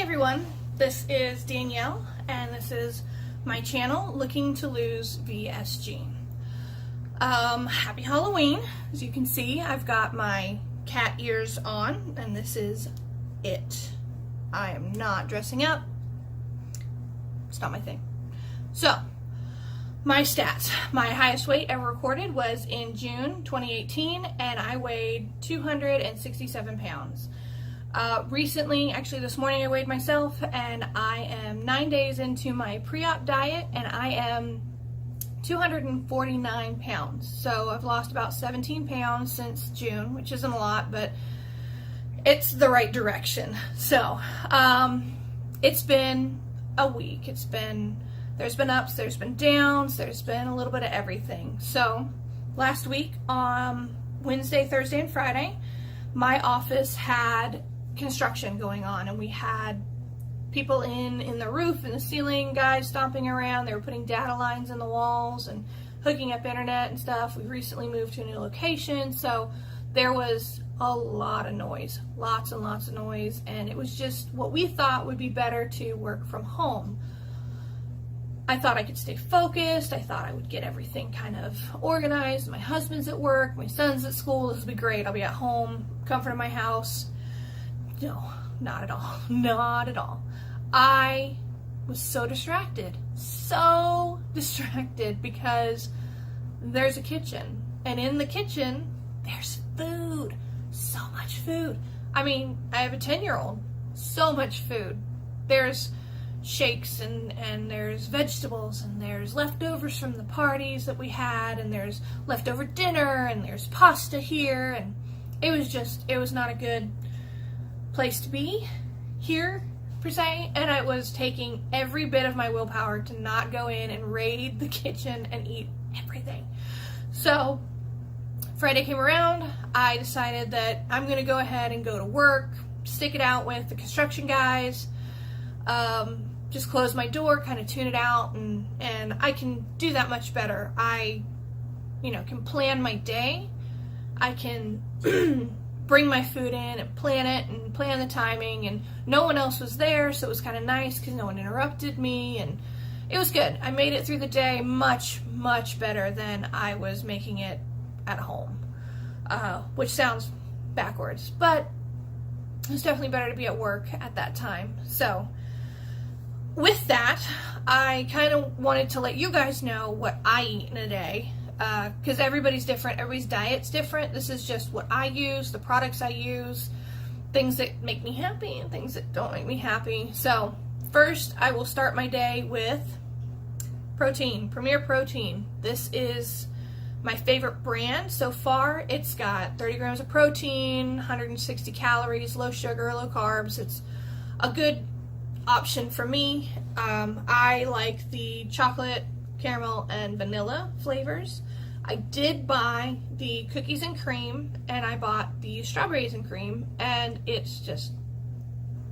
everyone, this is Danielle and this is my channel, Looking to Lose VSG. Happy Halloween. As you can see, I've got my cat ears on and this is it. I am not dressing up. It's not my thing. So, my stats. My highest weight ever recorded was in June 2018 and I weighed 267 pounds. Recently, actually this morning, I weighed myself and I am 9 days into my pre-op diet and I am 249 pounds. So I've lost about 17 pounds since June, which isn't a lot, but it's the right direction. So it's been a week. There's been ups, there's been downs, there's been a little bit of everything. So last week on Wednesday, Thursday, and Friday, my office had construction going on and we had people in the roof and the ceiling, guys stomping around. They were putting data lines in the walls and hooking up internet and stuff. We recently moved to a new location, so there was a lot of noise, lots and lots of noise, and it was just what we thought would be better to work from home. I thought I could stay focused. I thought I would get everything kind of organized. My husband's at work, my son's at school. This will be great. I'll be at home, comfort in my house. No, not at all. Not at all. I was so distracted because there's a kitchen, and in the kitchen there's food, so much food. I mean, I have a 10-year-old, so much food. There's shakes and there's vegetables and there's leftovers from the parties that we had and there's leftover dinner and there's pasta here, and it was not a good place to be here per se, and I was taking every bit of my willpower to not go in and raid the kitchen and eat everything. So Friday came around, I decided that I'm going to go ahead and go to work, stick it out with the construction guys, just close my door, kind of tune it out, and I can do that much better. I, can plan my day. I can bring my food in and plan it and plan the timing, and no one else was there, so it was kind of nice because no one interrupted me, and it was good. I made it through the day much, much better than I was making it at home, which sounds backwards, but it was definitely better to be at work at that time. So with that, I kind of wanted to let you guys know what I eat in a day, because everybody's different, everybody's diet's different. This is just what I use, the products I use, things that make me happy and things that don't make me happy. So first, I will start my day with protein, Premier Protein. This is my favorite brand so far. It's got 30 grams of protein, 160 calories, low sugar, low carbs. It's a good option for me. I like the chocolate, caramel, and vanilla flavors. I did buy the cookies and cream, and I bought the strawberries and cream, and it's just,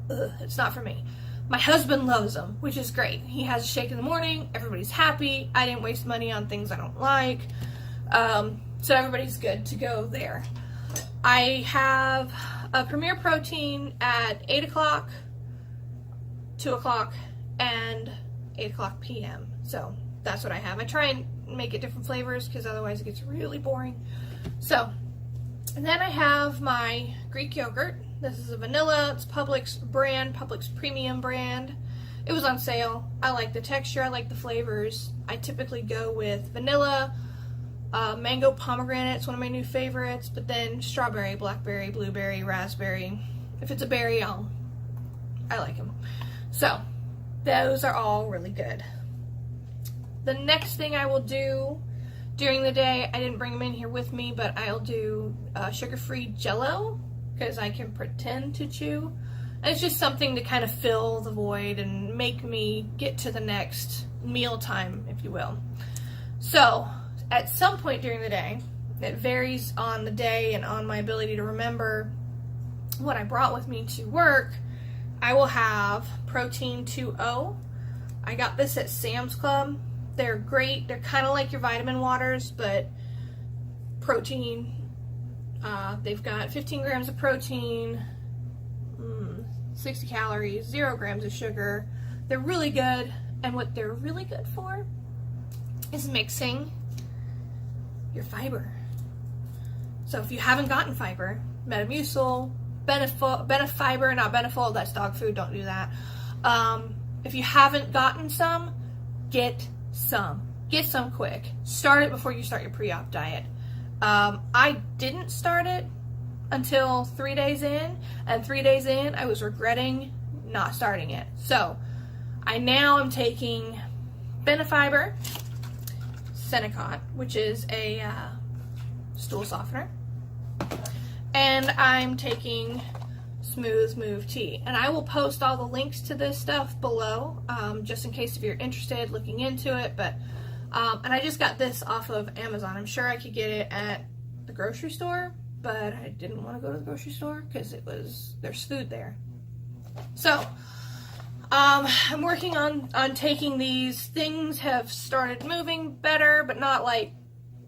it's not for me. My husband loves them, which is great. He has a shake in the morning, everybody's happy. I didn't waste money on things I don't like, so everybody's good to go there. I have a Premier Protein at 8 o'clock, 2 o'clock, and 8 o'clock p.m. So that's what I have. I try and make it different flavors because otherwise it gets really boring. So, and then I have my Greek yogurt. This is a vanilla. It's Publix brand, Publix premium brand. It was on sale. I like the texture. I like the flavors. I typically go with vanilla, mango pomegranate. It's one of my new favorites. But then strawberry, blackberry, blueberry, raspberry. If it's a berry, I like them. So those are all really good. The next thing I will do during the day, I didn't bring them in here with me, but I'll do sugar-free Jell-O because I can pretend to chew. And it's just something to kind of fill the void and make me get to the next meal time, if you will. So at some point during the day, it varies on the day and on my ability to remember what I brought with me to work, I will have Protein 2O. I got this at Sam's Club. They're great. They're kind of like your vitamin waters, but protein. They've got 15 grams of protein, 60 calories, 0 grams of sugar. They're really good, and what they're really good for is mixing your fiber. So if you haven't gotten fiber, Metamucil, Benefiber, not Benefol, that's dog food, don't do that. If you haven't gotten some, get some. Get some quick. Start it before you start your pre-op diet. I didn't start it until 3 days in, and 3 days in, I was regretting not starting it. So, I now am taking Benefiber, Senecot, which is a stool softener, and I'm taking Smooth Move Tea. And I will post all the links to this stuff below, just in case if you're interested looking into it. But and I just got this off of Amazon. I'm sure I could get it at the grocery store, but I didn't want to go to the grocery store because there's food there. So I'm working on taking these. Things have started moving better, but not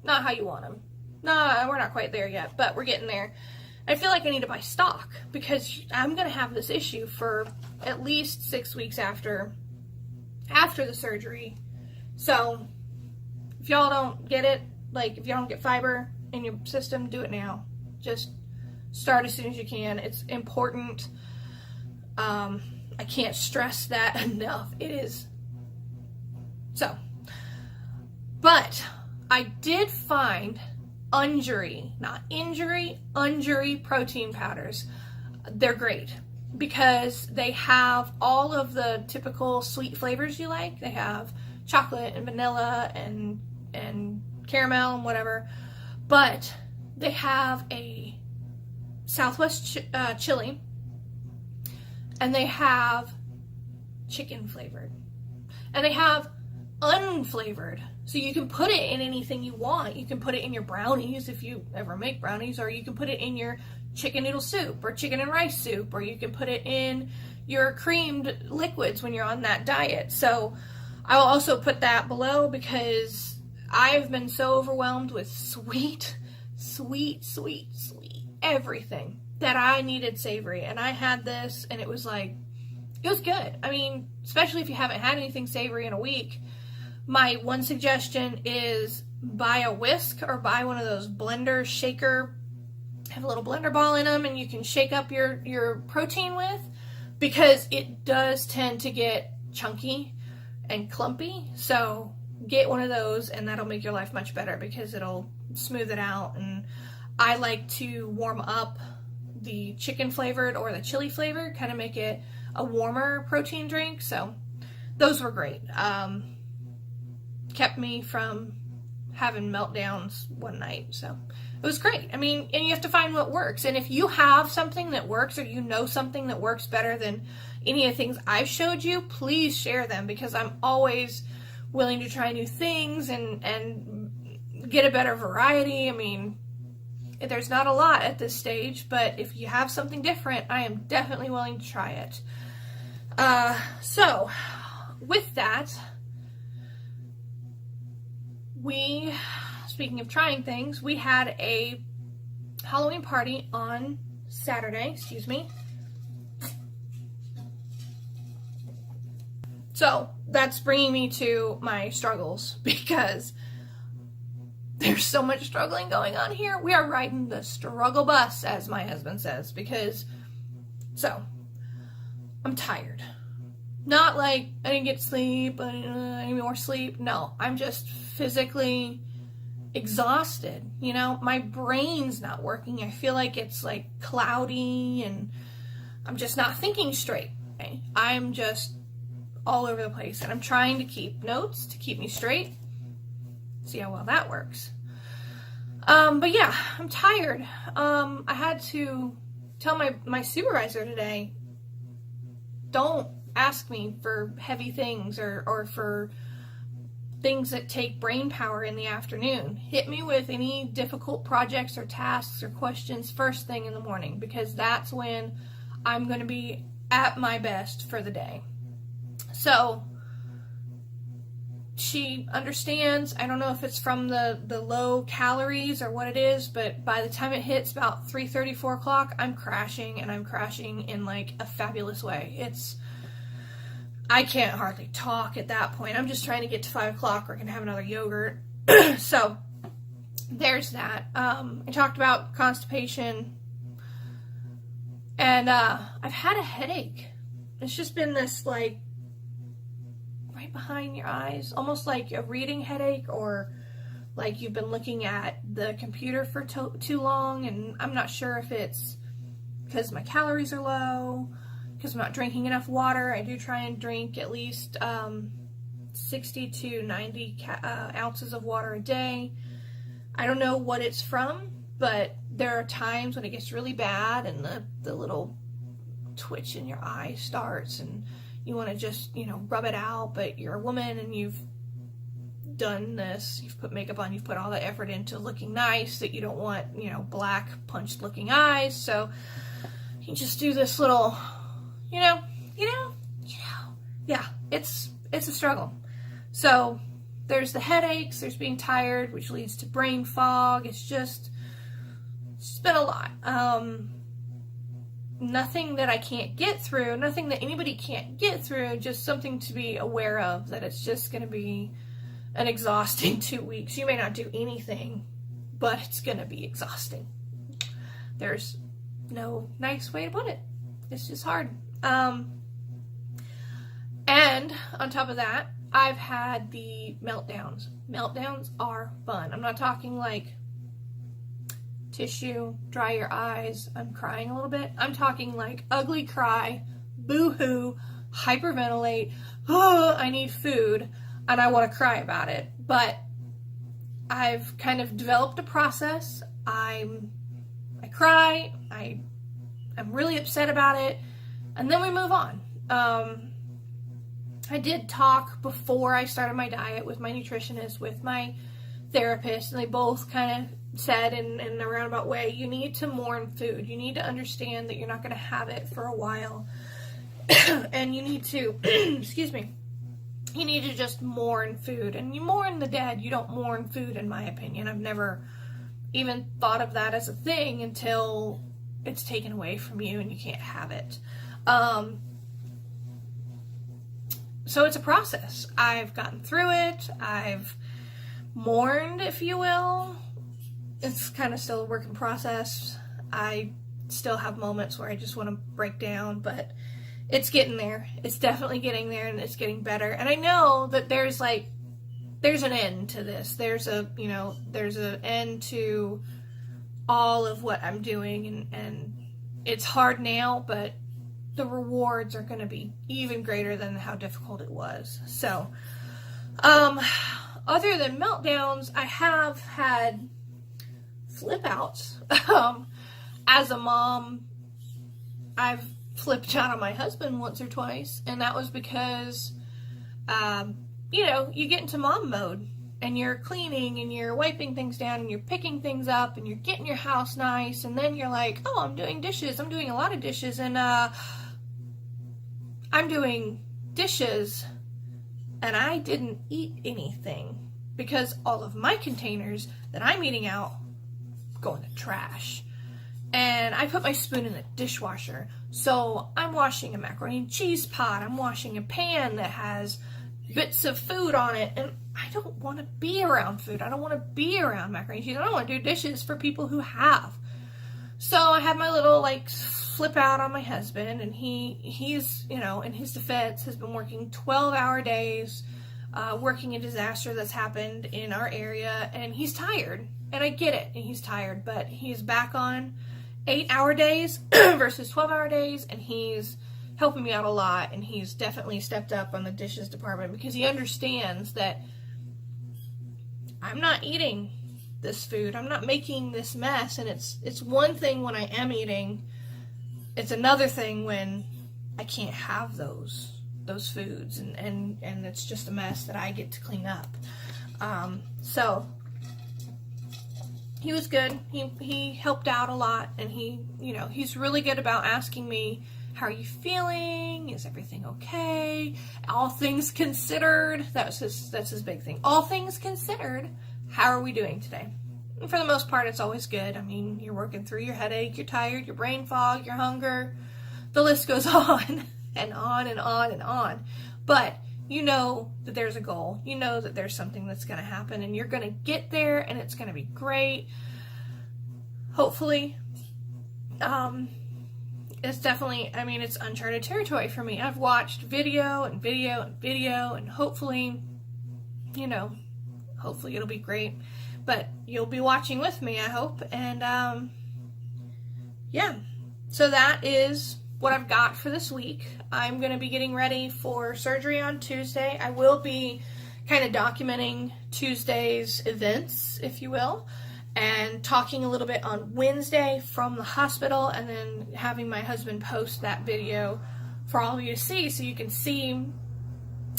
how you want them. No, we're not quite there yet, but we're getting there. I feel like I need to buy stock because I'm going to have this issue for at least 6 weeks after the surgery. So if y'all don't get it, like if y'all don't get fiber in your system, do it now. Just start as soon as you can. It's important. I can't stress that enough. It is. So, but I did find Unjury, not injury, Unjury protein powders. They're great because they have all of the typical sweet flavors you like. They have chocolate and vanilla and caramel and whatever, but they have a Southwest chili, and they have chicken flavored, and they have unflavored. So you can put it in anything you want. You can put it in your brownies if you ever make brownies, or you can put it in your chicken noodle soup or chicken and rice soup, or you can put it in your creamed liquids when you're on that diet. So I will also put that below because I've been so overwhelmed with sweet everything that I needed savory. And I had this and it was good. I mean, especially if you haven't had anything savory in a week. My one suggestion is buy a whisk or buy one of those blender shaker, have a little blender ball in them, and you can shake up your protein with, because it does tend to get chunky and clumpy. So get one of those and that'll make your life much better because it'll smooth it out. And I like to warm up the chicken flavored or the chili flavored, kind of make it a warmer protein drink. So those were great. Kept me from having meltdowns one night. So it was great. I mean, and you have to find what works. And if you have something that works, or you know something that works better than any of the things I've showed you, please share them, because I'm always willing to try new things and get a better variety. I mean, there's not a lot at this stage, but if you have something different, I am definitely willing to try it. So with that, speaking of trying things, we had a Halloween party on Saturday, So that's bringing me to my struggles, because there's so much struggling going on here. We are riding the struggle bus, as my husband says, so I'm tired. Not like I didn't get sleep, I need more sleep. No, I'm just physically exhausted. You know, my brain's not working. I feel like it's like cloudy and I'm just not thinking straight. Okay? I'm just all over the place, and I'm trying to keep notes to keep me straight. See how well that works. But yeah, I'm tired. I had to tell my supervisor today, don't ask me for heavy things or for things that take brain power in the afternoon. Hit me with any difficult projects or tasks or questions first thing in the morning, because that's when I'm going to be at my best for the day. So she understands. I don't know if it's from the low calories or what it is, but by the time it hits about 3:30, 4 o'clock, I'm crashing, and I'm crashing in like a fabulous way. I can't hardly talk at that point. I'm just trying to get to 5 o'clock, or I can have another yogurt. So there's that. I talked about constipation, and I've had a headache. It's just been this like right behind your eyes, almost like a reading headache, or like you've been looking at the computer for too long. And I'm not sure if it's because my calories are low, because I'm not drinking enough water. I do try and drink at least 60 to 90 ounces of water a day. I don't know what it's from, but there are times when it gets really bad and the little twitch in your eye starts, and you want to just, rub it out, but you're a woman and you've done this, you've put makeup on, you've put all the effort into looking nice, that you don't want, black punched looking eyes. So you just do this little, yeah, it's a struggle. So there's the headaches, there's being tired, which leads to brain fog. It's been a lot. Nothing that I can't get through, nothing that anybody can't get through, just something to be aware of, that it's just going to be an exhausting 2 weeks. You may not do anything, but it's going to be exhausting. There's no nice way to put it. It's just hard. And on top of that, I've had the meltdowns. Meltdowns are fun. I'm not talking like tissue, dry your eyes, I'm crying a little bit. I'm talking like ugly cry, boo-hoo, hyperventilate, oh, I need food, and I want to cry about it. But I've kind of developed a process. I cry, I'm really upset about it, and then we move on. I did talk before I started my diet with my nutritionist, with my therapist, and they both kind of said in a roundabout way, you need to mourn food. You need to understand that you're not going to have it for a while. And you need to, excuse me, you need to just mourn food. And you mourn the dead. You don't mourn food, in my opinion. I've never even thought of that as a thing until it's taken away from you and you can't have it. So it's a process. I've gotten through it. I've mourned, if you will. It's kind of still a work in process. I still have moments where I just want to break down, but it's getting there. It's definitely getting there, and it's getting better. And I know that there's an end to this. There's an end to all of what I'm doing, and it's hard now, but the rewards are going to be even greater than how difficult it was. So, other than meltdowns, I have had flip outs. As a mom, I've flipped out on my husband once or twice, and that was because, you get into mom mode, and you're cleaning, and you're wiping things down, and you're picking things up, and you're getting your house nice, and then you're like, oh, I'm doing dishes. I'm doing a lot of dishes, and I'm doing dishes, and I didn't eat anything because all of my containers that I'm eating out go in the trash. And I put my spoon in the dishwasher. So I'm washing a macaroni and cheese pot. I'm washing a pan that has bits of food on it. And I don't want to be around food. I don't want to be around macaroni and cheese. I don't want to do dishes for people who have. So I had my little flip out on my husband, and he's in his defense, has been working 12-hour days, working a disaster that's happened in our area, and he's tired. And I get it, and he's tired, but he's back on 8-hour days versus 12-hour days, and he's helping me out a lot, and he's definitely stepped up on the dishes department because he understands that I'm not eating this food. I'm not making this mess, and it's one thing when I am eating. It's another thing when I can't have those foods, and it's just a mess that I get to clean up. So he was good. He helped out a lot, and he's really good about asking me How are you feeling? Is everything okay? All things considered, that's his big thing. All things considered, how are we doing today? And for the most part, it's always good. I mean, you're working through your headache, you're tired, your brain fog, your hunger. The list goes on and on and on and on. But you know that there's a goal. You know that there's something that's going to happen, and you're going to get there, and it's going to be great. Hopefully. It's definitely, I mean, it's uncharted territory for me. I've watched video and video and video, and hopefully, you know, hopefully it'll be great. But you'll be watching with me, I hope. And, yeah. So that is what I've got for this week. I'm going to be getting ready for surgery on Tuesday. I will be kind of documenting Tuesday's events, if you will, and talking a little bit on Wednesday from the hospital, and then having my husband post that video for all of you to see, so you can see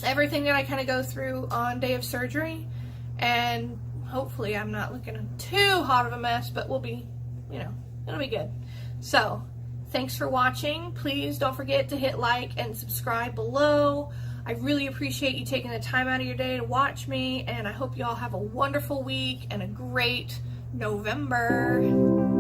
everything that I kind of go through on day of surgery. And hopefully I'm not looking too hot of a mess, but we'll be, you know, it'll be good. So thanks for watching. Please don't forget to hit like and subscribe below. I really appreciate you taking the time out of your day to watch me, and I hope you all have a wonderful week and a great November.